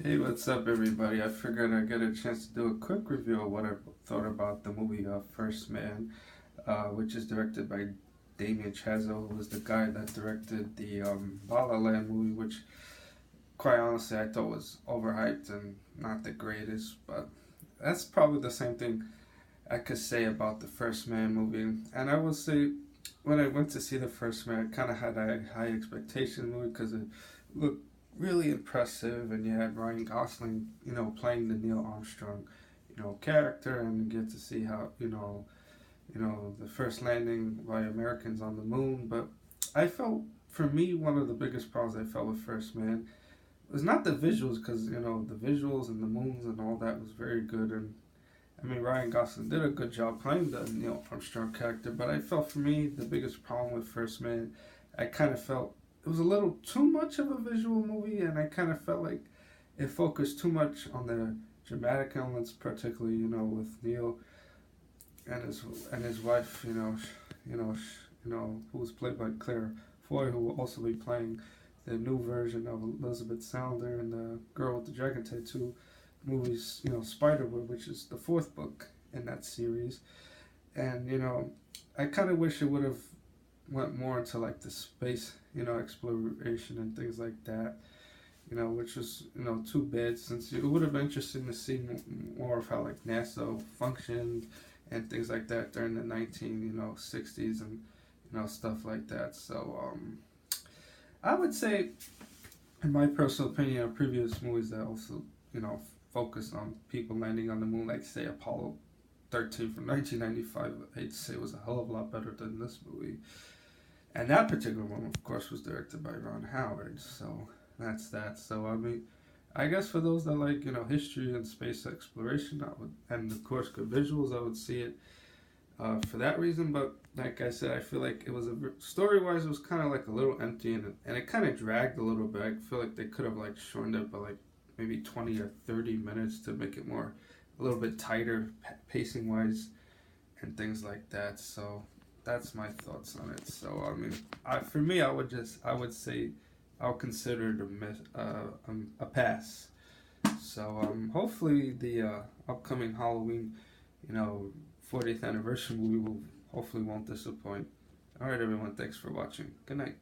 Hey, what's up, everybody? I figured I'd get a chance to do a quick review of what I thought about the movie First Man, which is directed by Damien Chazelle, who was the guy that directed the La La Land movie, which, quite honestly, I thought was overhyped and not the greatest. But that's probably the same thing I could say about the First Man movie. And I will say, when I went to see the First Man, I kind of had a high expectation movie because it looked really impressive, and you had Ryan Gosling, playing the Neil Armstrong, character, and you get to see how the first landing by Americans on the moon. But I felt, for me, one of the biggest problems I felt with First Man was not the visuals, because the visuals and the moons and all that was very good, and I mean Ryan Gosling did a good job playing the Neil Armstrong character. But I felt, for me, the biggest problem with First Man, I kind of felt it was a little too much of a visual movie, and I kind of felt like it focused too much on the dramatic elements, particularly with Neil and his wife, who was played by Claire Foy, who will also be playing the new version of Elizabeth Salander in the Girl with the Dragon Tattoo movies, Spiderwood, which is the fourth book in that series. And I kind of wish it would have went more into like the space, exploration and things like that, which was, too bad, since it would have been interesting to see more of how like NASA functioned and things like that during the 1960s and stuff like that. So I would say, in my personal opinion, previous movies that also focus on people landing on the moon, like say Apollo 13 from 1995, I hate to say, it was a hell of a lot better than this movie. And that particular one, of course, was directed by Ron Howard. So that's that. So I mean, I guess for those that like history and space exploration, and of course good visuals, I would see it for that reason. But like I said, I feel like it was story wise, it was kind of like a little empty, and it kind of dragged a little bit. I feel like they could have like shortened it by like maybe 20 or 30 minutes to make it more a little bit tighter pacing wise and things like that. So that's my thoughts on it. So I mean, for me, I would say I'll consider it a pass. So hopefully the upcoming Halloween, you know, 40th anniversary movie will hopefully won't disappoint. All right, everyone, thanks for watching. Good night.